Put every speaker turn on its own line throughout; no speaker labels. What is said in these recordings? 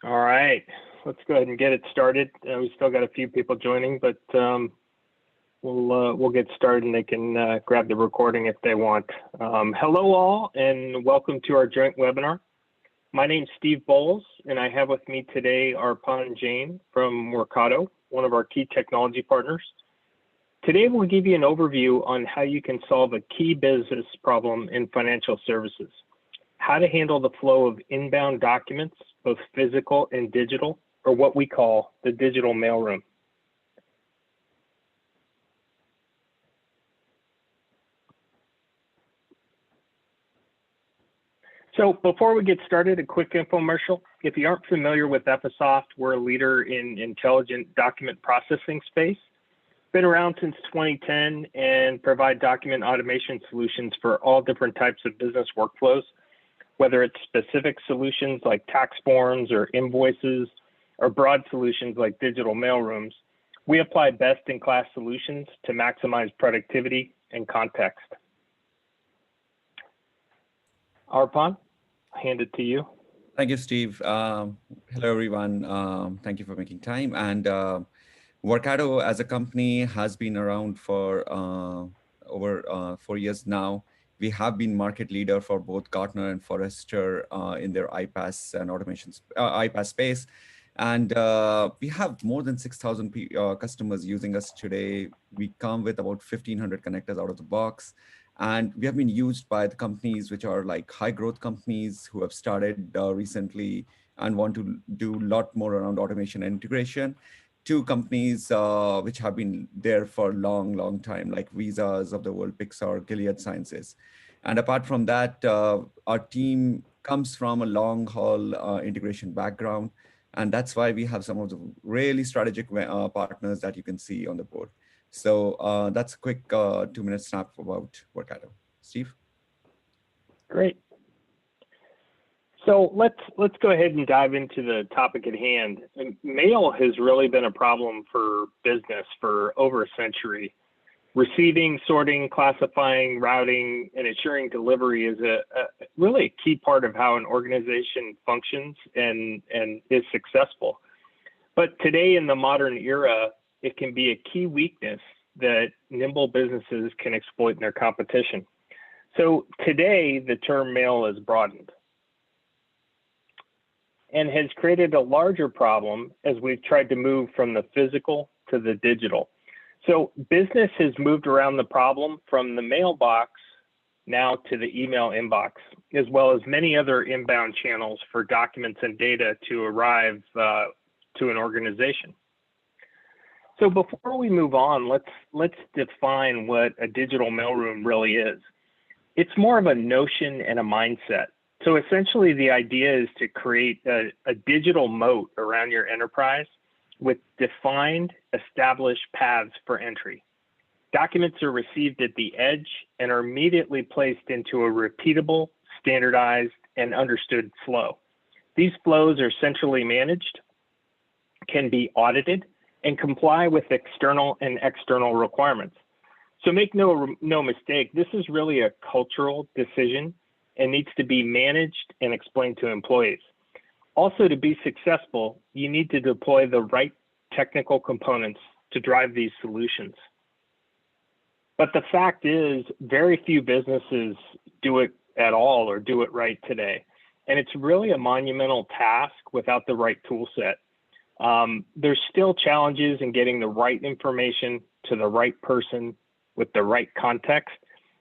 All right, let's go ahead and get it started. We still got a few people joining, but we'll get started and they can grab the recording if they want. Hello all, and welcome to our joint webinar. My name's Steve Bowles, and I have with me today Arpan Jain from Workato, one of our key technology partners. Today, we'll give you an overview on how you can solve a key business problem in financial services, how to handle the flow of inbound documents, both physical and digital, or what we call the digital mailroom. So before we get started, a quick infomercial. If you aren't familiar with Ephesoft, we're a leader in intelligent document processing space. Been around since 2010 and provide document automation solutions for all different types of business workflows, whether it's specific solutions like tax forms or invoices, or broad solutions like digital mailrooms. We apply best-in-class solutions to maximize productivity and context. Arpan, I hand it to you.
Thank you, Steve. Hello, everyone. Thank you for making time. And Workato as a company has been around for over 4 years now. We have been market leader for both Gartner and Forrester in their iPaaS and automation iPaaS space. And we have more than 6,000 customers using us today. We come with about 1,500 connectors out of the box. And we have been used by the companies which are like high growth companies who have started recently and want to do a lot more around automation and integration, to companies which have been there for a long time, like Visas of the world, Pixar, Gilead Sciences. And apart from that, our team comes from a long haul integration background. And that's why we have some of the really strategic partners that you can see on the board. So that's a quick 2-minute snap about Workato. Steve?
Great. So let's go ahead and dive into the topic at hand. Mail has really been a problem for business for over a century. Receiving, sorting, classifying, routing, and ensuring delivery is really a key part of how an organization functions and is successful. But today in the modern era, it can be a key weakness that nimble businesses can exploit in their competition. So today, the term mail is broadened and has created a larger problem as we've tried to move from the physical to the digital. So business has moved around the problem from the mailbox now to the email inbox, as well as many other inbound channels for documents and data to arrive to an organization. So before we move on, let's define what a digital mailroom really is. It's more of a notion and a mindset. So essentially the idea is to create a digital moat around your enterprise with defined, established paths for entry. Documents are received at the edge and are immediately placed into a repeatable, standardized, and understood flow. These flows are centrally managed, can be audited, and comply with external and external requirements. So make no mistake, this is really a cultural decision and needs to be managed and explained to employees. Also, to be successful, you need to deploy the right technical components to drive these solutions. But the fact is, very few businesses do it at all or do it right today. And it's really a monumental task without the right tool set. There's still challenges in getting the right information to the right person with the right context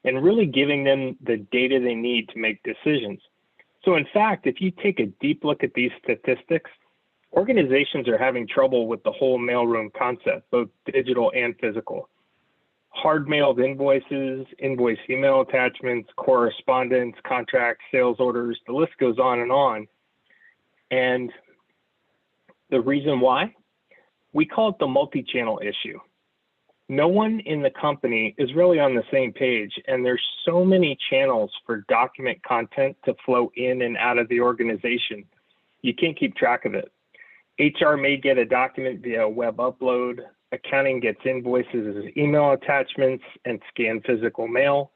and really giving them the data they need to make decisions. So in fact, if you take a deep look at these statistics, organizations are having trouble with the whole mailroom concept, both digital and physical. Hard mailed invoices, invoice email attachments, correspondence, contracts, sales orders, the list goes on and on. And the reason why? We call it the multi-channel issue. No one in the company is really on the same page, and there's so many channels for document content to flow in and out of the organization. You can't keep track of it. HR may get a document via web upload. Accounting gets invoices as email attachments and scanned physical mail.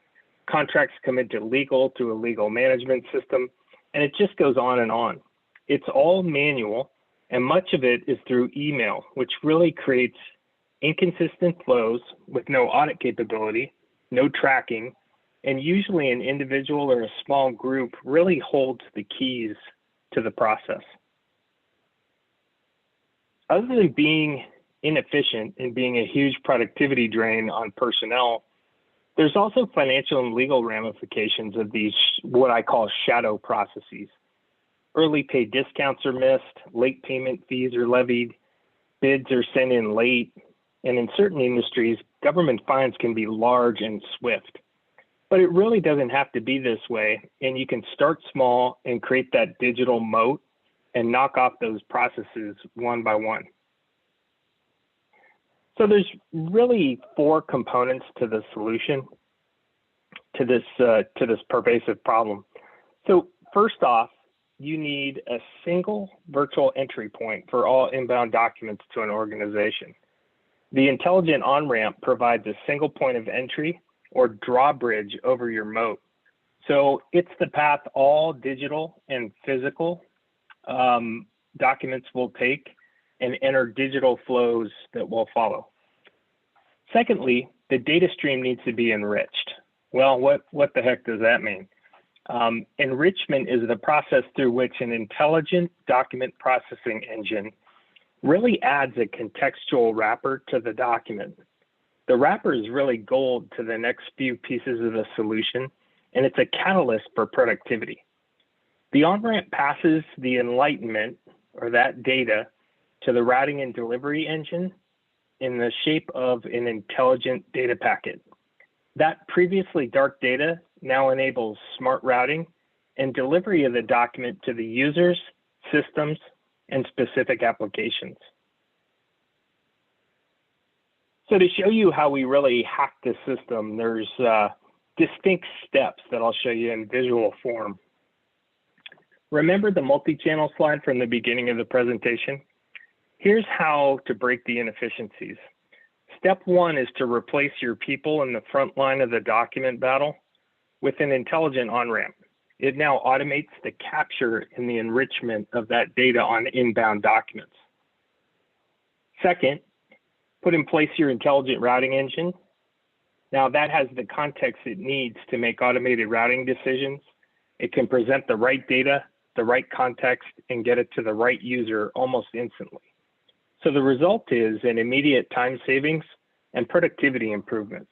Contracts come into legal through a legal management system, and it just goes on and on. It's all manual, and much of it is through email, which really creates inconsistent flows with no audit capability, no tracking, and usually an individual or a small group really holds the keys to the process. Other than being inefficient and being a huge productivity drain on personnel, there's also financial and legal ramifications of these, what I call shadow processes. Early pay discounts are missed, late payment fees are levied, bids are sent in late, and in certain industries, government fines can be large and swift. But it really doesn't have to be this way, and you can start small and create that digital moat and knock off those processes one by one. So there's really 4 components to the solution to this pervasive problem. So first off, you need a single virtual entry point for all inbound documents to an organization. The intelligent on-ramp provides a single point of entry or drawbridge over your moat. So it's the path all digital and physical documents will take and enter digital flows that will follow. Secondly, the data stream needs to be enriched. Well, what the heck does that mean? Enrichment is the process through which an intelligent document processing engine really adds a contextual wrapper to the document. The wrapper is really gold to the next few pieces of the solution, and it's a catalyst for productivity. The on-ramp passes the enlightenment, or that data, to the routing and delivery engine in the shape of an intelligent data packet. That previously dark data now enables smart routing and delivery of the document to the users, systems, and specific applications. So to show you how we really hack the system, there's distinct steps that I'll show you in visual form. Remember the multi-channel slide from the beginning of the presentation? Here's how to break the inefficiencies. Step 1 is to replace your people in the front line of the document battle with an intelligent on-ramp. It now automates the capture and the enrichment of that data on inbound documents. Second, put in place your intelligent routing engine. Now that has the context it needs to make automated routing decisions. It can present the right data, the right context, and get it to the right user almost instantly. So the result is an immediate time savings and productivity improvements.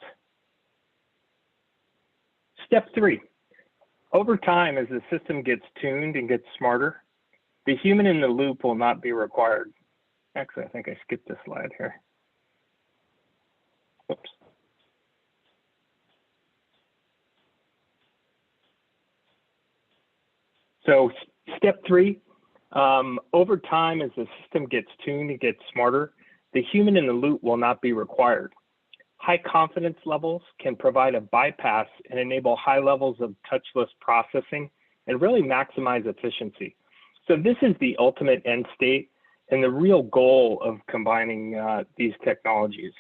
Step 3, over time, as the system gets tuned and gets smarter, the human in the loop will not be required. Actually, I think I skipped a slide here. Oops. So step 3, over time, as the system gets tuned and gets smarter, the human in the loop will not be required. High confidence levels can provide a bypass and enable high levels of touchless processing and really maximize efficiency. So this is the ultimate end state and the real goal of combining these technologies.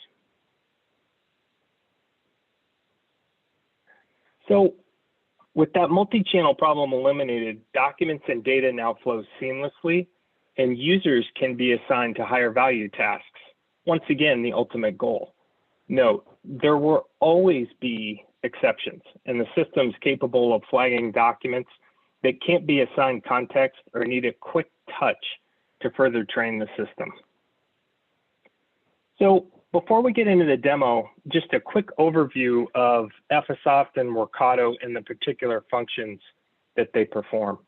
So with that multi-channel problem eliminated, documents and data now flow seamlessly, and users can be assigned to higher value tasks. Once again, the ultimate goal. Note, there will always be exceptions, and the system's capable of flagging documents that can't be assigned context or need a quick touch to further train the system. So before we get into the demo, just a quick overview of Ephesoft and Workato and the particular functions that they perform.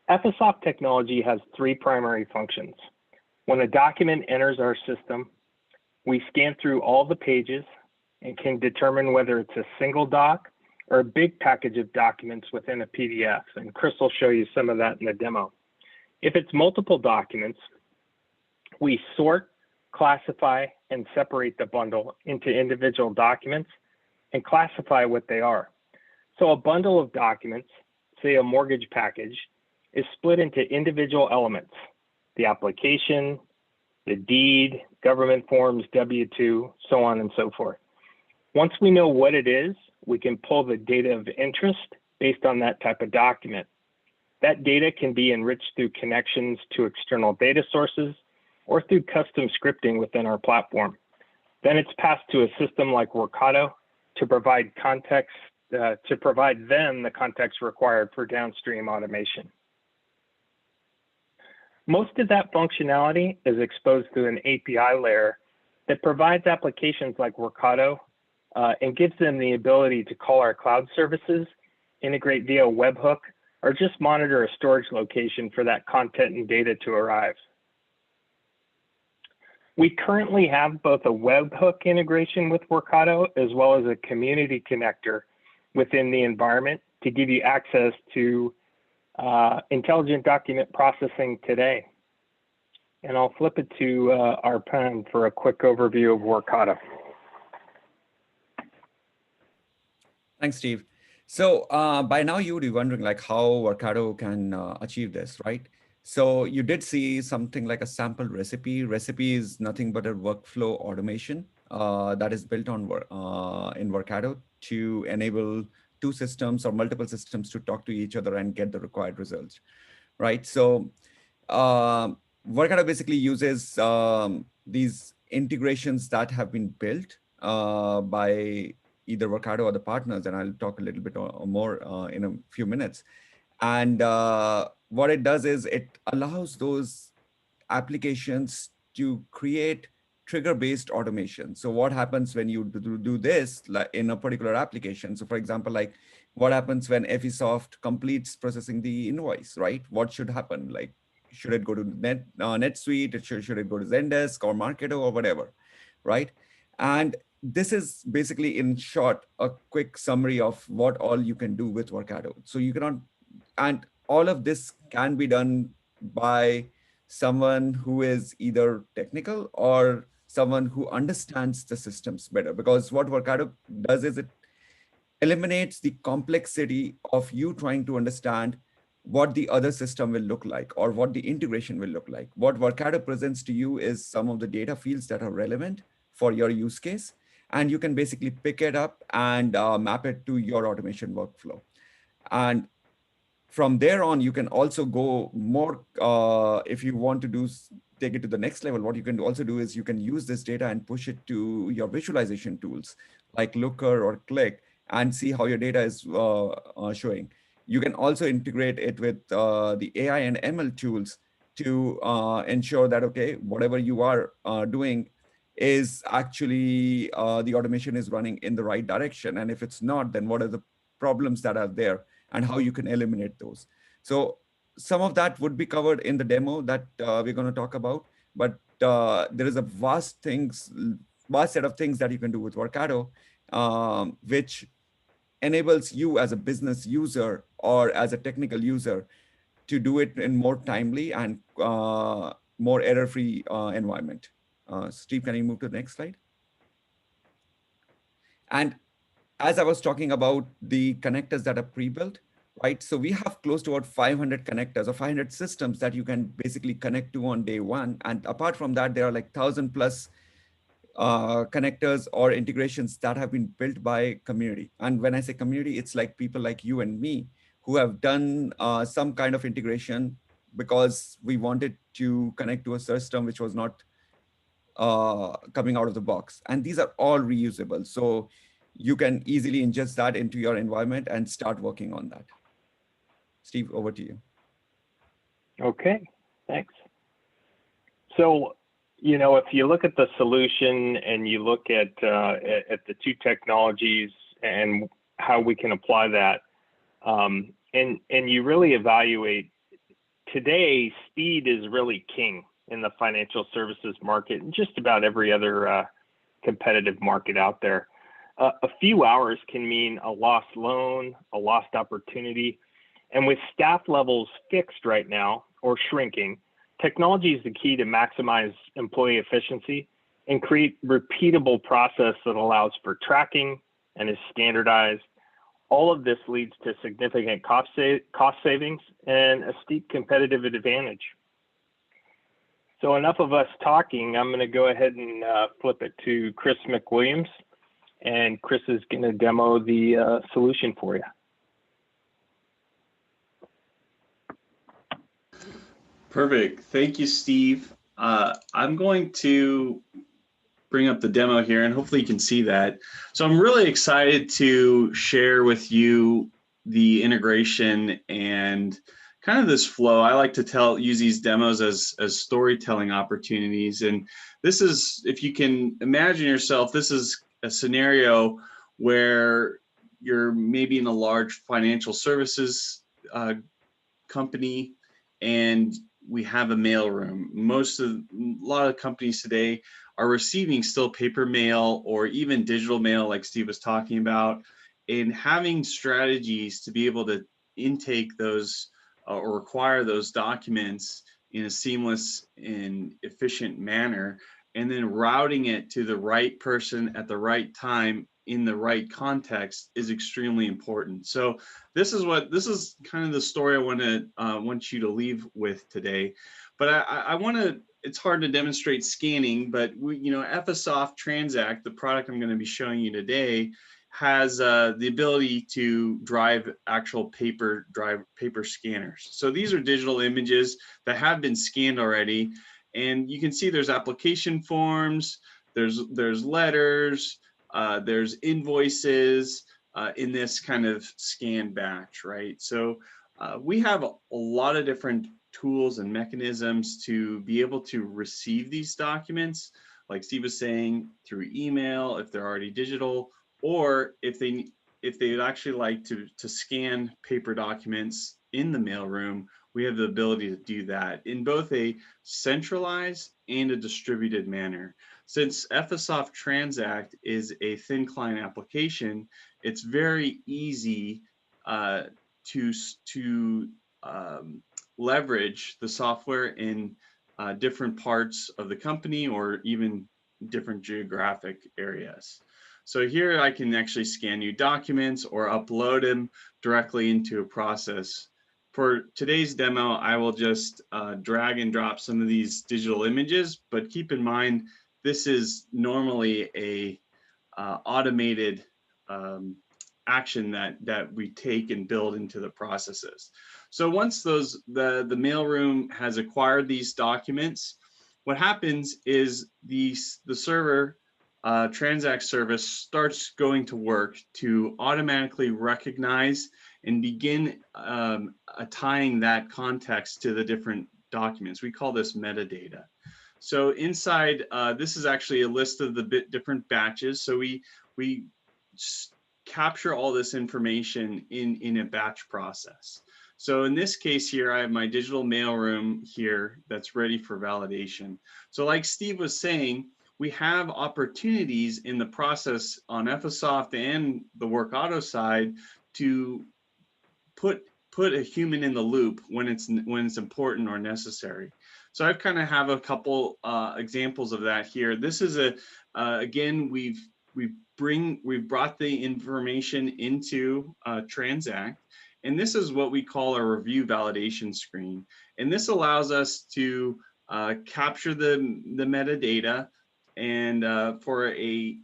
Ephesoft technology has 3 primary functions. When a document enters our system, we scan through all the pages and can determine whether it's a single doc or a big package of documents within a PDF. And Chris will show you some of that in the demo. If it's multiple documents, we sort, classify, and separate the bundle into individual documents and classify what they are. So a bundle of documents, say a mortgage package, is split into individual elements: the application, the deed, government forms, W-2, so on and so forth. Once we know what it is, we can pull the data of interest based on that type of document. That data can be enriched through connections to external data sources or through custom scripting within our platform. Then it's passed to a system like Workato to provide context, to provide them the context required for downstream automation. Most of that functionality is exposed through an API layer that provides applications like Workato and gives them the ability to call our cloud services, integrate via webhook, or just monitor a storage location for that content and data to arrive. We currently have both a webhook integration with Workato as well as a community connector within the environment to give you access to intelligent document processing today. And I'll flip it to our pen for a quick overview of Workato.
Thanks, Steve. So by now you would be wondering like how Workato can achieve this, right? So you did see something like a sample recipe. Recipe is nothing but a workflow automation that is built on in Workato to enable two systems or multiple systems to talk to each other and get the required results, right? So Workato basically uses these integrations that have been built by either Workato or the partners, and I'll talk a little bit or more in a few minutes. And what it does is it allows those applications to create trigger-based automation. So what happens when you do this like in a particular application? So for example, like what happens when Ephesoft completes processing the invoice, right? What should happen? Like, should it go to NetSuite? Should it go to Zendesk or Marketo or whatever, right? And this is basically, in short, a quick summary of what all you can do with Workato. So you cannot, and all of this can be done by someone who is either technical or someone who understands the systems better. Because what Workato does is it eliminates the complexity of you trying to understand what the other system will look like or what the integration will look like. What Workato presents to you is some of the data fields that are relevant for your use case, and you can basically pick it up and map it to your automation workflow. And from there on, you can also go more, if you want to take it to the next level, what you can also do is you can use this data and push it to your visualization tools like Looker or Click and see how your data is showing. You can also integrate it with the AI and ML tools to ensure that, okay, whatever you are doing is actually the automation is running in the right direction. And if it's not, then what are the problems that are there and how you can eliminate those. So some of that would be covered in the demo that we're going to talk about, but there is a vast set of things that you can do with Workato, which enables you as a business user or as a technical user to do it in more timely and more error-free environment. Steve, can you move to the next slide? And as I was talking about the connectors that are pre-built, right? So we have close to about 500 connectors or 500 systems that you can basically connect to on day one. And apart from that, there are like 1,000 plus connectors or integrations that have been built by community. And when I say community, it's like people like you and me who have done some kind of integration because we wanted to connect to a system which was not coming out of the box. And these are all reusable. So you can easily ingest that into your environment and start working on that. Steve, over to you.
Okay, thanks. So, you know, if you look at the solution and you look at the two technologies and how we can apply that, and you really evaluate, today, speed is really king in the financial services market and just about every other competitive market out there. A few hours can mean a lost loan, a lost opportunity. And with staff levels fixed right now or shrinking, technology is the key to maximize employee efficiency and create repeatable process that allows for tracking and is standardized. All of this leads to significant cost savings and a steep competitive advantage. So enough of us talking. I'm going to go ahead and flip it to Chris McWilliams, and Chris is going to demo the solution for you.
Perfect. Thank you, Steve. I'm going to bring up the demo here and hopefully you can see that. So I'm really excited to share with you the integration and kind of this flow. I like to use these demos as storytelling opportunities. And this is, if you can imagine yourself, this is a scenario where you're maybe in a large financial services company and we have a mailroom. A lot of companies today are receiving still paper mail or even digital mail like Steve was talking about, and having strategies to be able to intake those or require those documents in a seamless and efficient manner, and then routing it to the right person at the right time in the right context is extremely important. So this is kind of the story I want you to leave with today. But I want to. It's hard to demonstrate scanning, but Ephesoft Transact, the product I'm going to be showing you today, has the ability to drive actual paper scanners. So these are digital images that have been scanned already, and you can see there's application forms, there's letters, there's invoices in this kind of scan batch, right? So we have a lot of different tools and mechanisms to be able to receive these documents, like Steve was saying, through email if they're already digital, or if they'd actually like to scan paper documents in the mailroom, we have the ability to do that in both a centralized and a distributed manner. Since Ephesoft Transact is a thin client application, it's very easy to leverage the software in different parts of the company or even different geographic areas. So here I can actually scan new documents or upload them directly into a process. For today's demo, I will just drag and drop some of these digital images, but keep in mind, this is normally a automated action that we take and build into the processes. So once the mailroom has acquired these documents, what happens is the server Transact service starts going to work to automatically recognize and begin tying that context to the different documents. We call this metadata. So inside, this is actually a list of the different batches. So we capture all this information in a batch process. So in this case here, I have my digital mailroom here that's ready for validation. So like Steve was saying, we have opportunities in the process on Ephesoft and the Workato side to put a human in the loop when it's important or necessary. So I kind of have a couple examples of that here. This is again, we've brought the information into Transact, and this is what we call a review validation screen. And this allows us to capture the metadata, and for a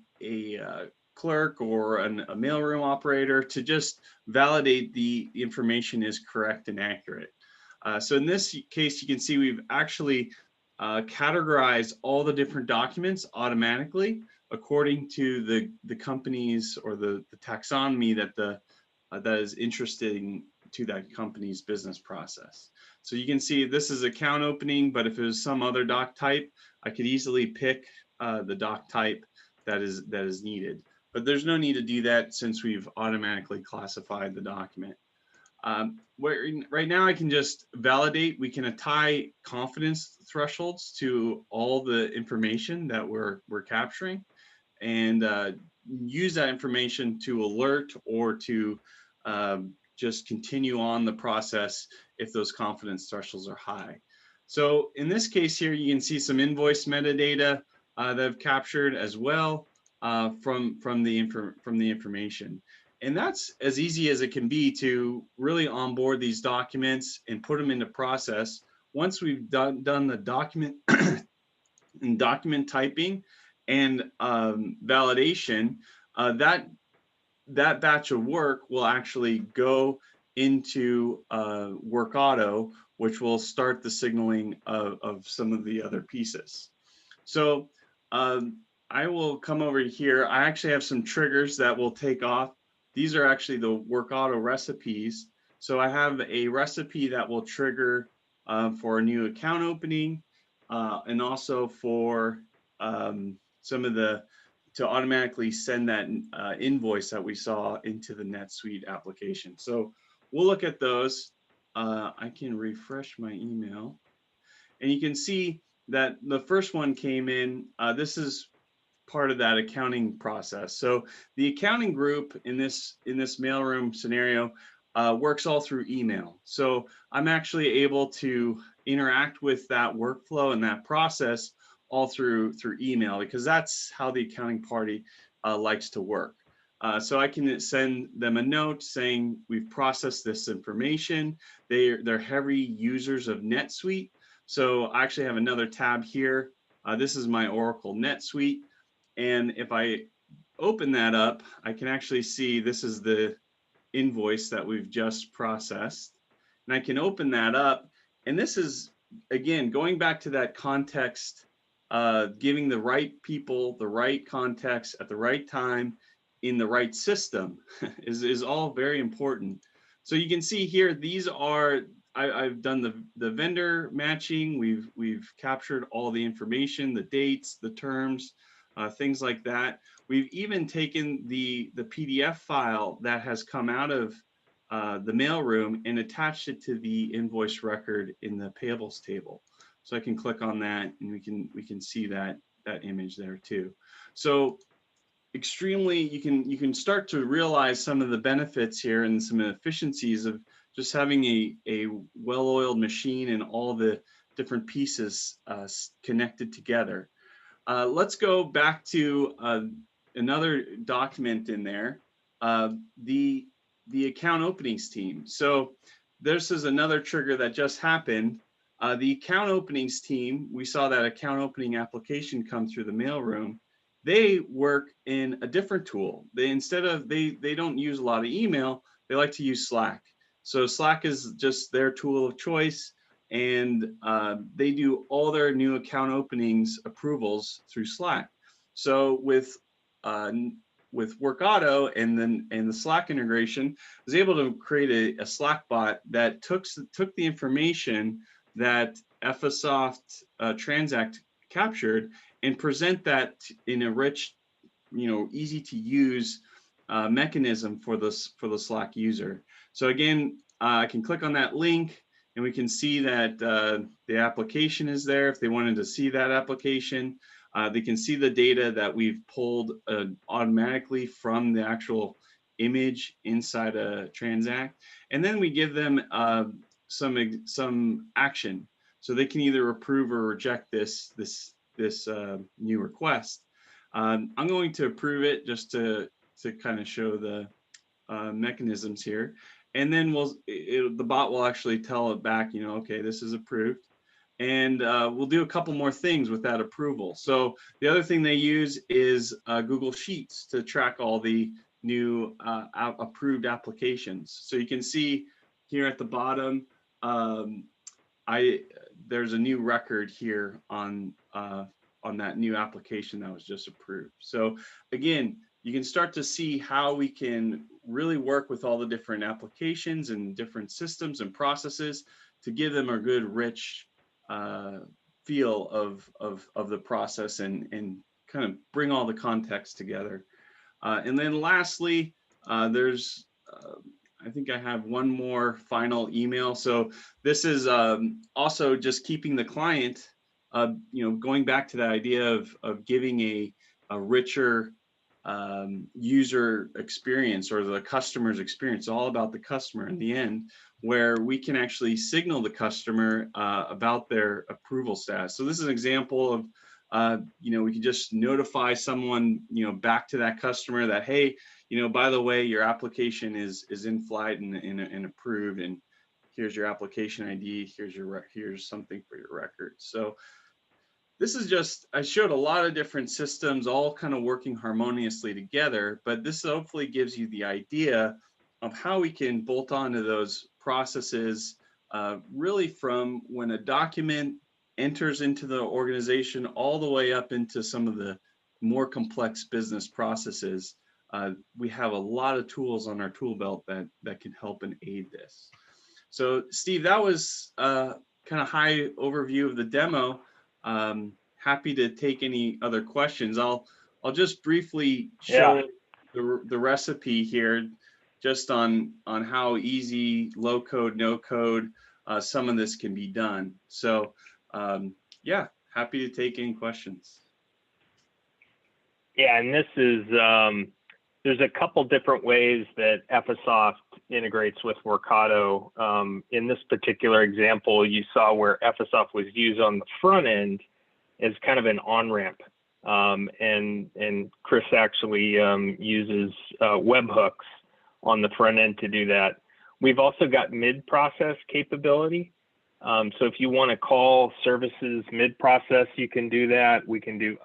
clerk or a mailroom operator to just validate the information is correct and accurate. So in this case, you can see we've actually categorized all the different documents automatically according to the companies or the taxonomy that is interesting to that company's business process. So you can see this is account opening, but if it was some other doc type, I could easily pick the doc type that is needed. But there's no need to do that since we've automatically classified the document. Right now I can just validate. We can tie confidence thresholds to all the information that we're capturing, and use that information to alert or to just continue on the process if those confidence thresholds are high. So in this case here, you can see some invoice metadata that I've captured as well from the information. And that's as easy as it can be to really onboard these documents and put them into process. Once we've done the document and document typing and validation, that batch of work will actually go into Workato, which will start the signaling of some of the other pieces. So I will come over here. I actually have some triggers that will take off. These are actually the Workato recipes. So I have a recipe that will trigger for a new account opening, and also for some of the, to automatically send that invoice that we saw into the NetSuite application. So we'll look at those. I can refresh my email, and you can see that the first one came in. This is part of that accounting process. So the accounting group in this mailroom scenario works all through email. So I'm actually able to interact with that workflow and that process all through email, because that's how the accounting party likes to work. So I can send them a note saying we've processed this information. They're heavy users of NetSuite. So I actually have another tab here. This is my Oracle NetSuite. And if I open that up, I can actually see this is the invoice that we've just processed. And I can open that up. And this is, again, going back to that context, giving the right people the right context at the right time in the right system is all very important. So you can see here, these are, I've done the vendor matching. We've captured all the information, the dates, the terms, things like that. We've even taken the PDF file that has come out of the mailroom and attached it to the invoice record in the payables table. So I can click on that, and we can see that image there too. So extremely, you can start to realize some of the benefits here and some efficiencies of just having a well-oiled machine and all the different pieces connected together. Let's go back to another document in there, the account openings team. So this is another trigger that just happened. The account openings team, we saw that account opening application come through the mailroom. They work in a different tool. They don't use a lot of email. They like to use Slack. So Slack is just their tool of choice, and they do all their new account openings approvals through Slack. So with Workato and the Slack integration, I was able to create a Slack bot that took the information that Ephesoft Transact captured and present that in a rich, easy to use mechanism for the Slack user. So again, I can click on that link, and we can see that the application is there. If they wanted to see that application, they can see the data that we've pulled automatically from the actual image inside a Transact. And then we give them some action. So they can either approve or reject this new request. I'm going to approve it just to kind of show the mechanisms here. And then the bot will actually tell it back, okay, this is approved. And we'll do a couple more things with that approval. So the other thing they use is Google Sheets to track all the new approved applications. So you can see here at the bottom, there's a new record here on that new application that was just approved. So again, you can start to see how we can really work with all the different applications and different systems and processes to give them a good, rich feel of the process and kind of bring all the context together. And then lastly, there's I think I have one more final email. So this is also just keeping the client, going back to the idea of giving a richer user experience, or the customer's experience, all about the customer in the end, where we can actually signal the customer about their approval status. So this is an example of, we can just notify someone, back to that customer that, hey, by the way, your application is in flight and approved, and here's your application ID, here's something for your records. So this is just, I showed a lot of different systems all kind of working harmoniously together, but this hopefully gives you the idea of how we can bolt onto those processes really from when a document enters into the organization all the way up into some of the more complex business processes. We have a lot of tools on our tool belt that can help and aid this. So Steve, that was kind of high overview of the demo. Happy to take any other questions. I'll just briefly show the recipe here, just on how easy, low code, no code, some of this can be done. So yeah, happy to take any questions.
Yeah, and this is, there's a couple different ways that Ephesoft integrates with Workato. In this particular example, you saw where Ephesoft was used on the front end as kind of an on-ramp. And Chris actually uses webhooks on the front end to do that. We've also got mid-process capability. So if you want to call services mid-process, you can do that. We can do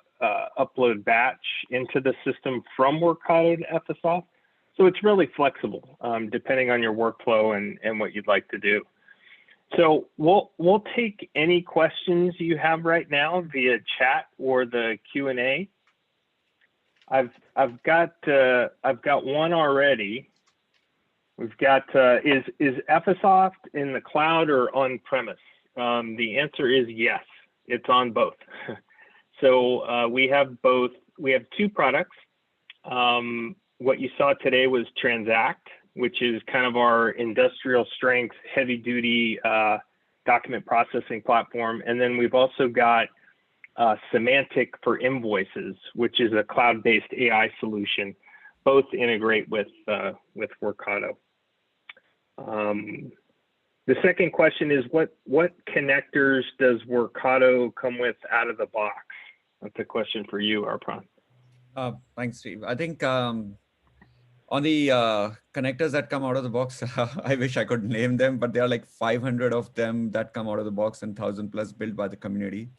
upload batch into the system from Workato to Ephesoft. So it's really flexible, depending on your workflow and what you'd like to do. So we'll take any questions you have right now via chat or the Q&A. I've got one already. We've got is Ephesoft in the cloud or on premise? The answer is yes. It's on both. So we have both. We have two products. What you saw today was Transact, which is kind of our industrial strength, heavy duty document processing platform. And then we've also got Semantic for Invoices, which is a cloud-based AI solution. Both integrate with Workato. The second question is what connectors does Workato come with out of the box? That's a question for you, Arpan.
Thanks, Steve. I think on the connectors that come out of the box, I wish I could name them, but there are like 500 of them that come out of the box and 1,000 plus built by the community.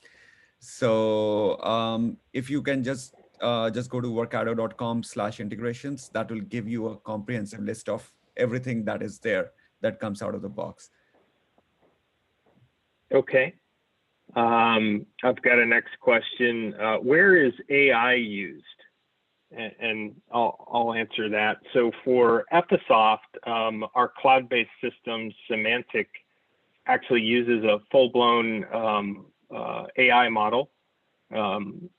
So if you can just go to workato.com/integrations, that will give you a comprehensive list of everything that is there that comes out of the box.
Okay. I've got a next question. Where is AI used? And I'll answer that. So for Ephesoft, our cloud-based system, Semantic, actually uses a full-blown AI model.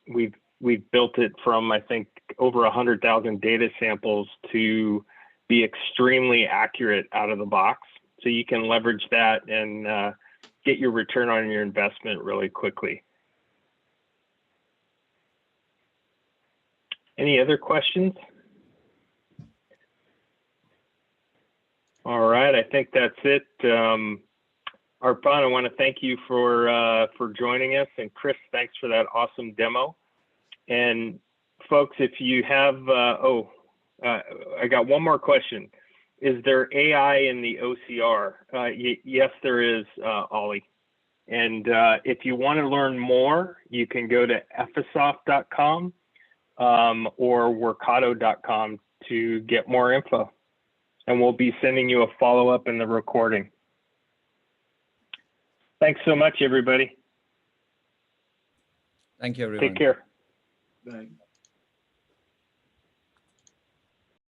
We've built it from, I think, over 100,000 data samples to be extremely accurate out of the box. So you can leverage that and get your return on your investment really quickly. Any other questions? All right, I think that's it. Arpan, I want to thank you for joining us, and Chris, thanks for that awesome demo. And folks, if you have, I got one more question. Is there AI in the OCR? Yes, there is, Ollie. And if you want to learn more, you can go to ephesoft.com or workato.com to get more info. And we'll be sending you a follow-up in the recording. Thanks so much, everybody.
Thank you, everyone.
Take care.
Bye.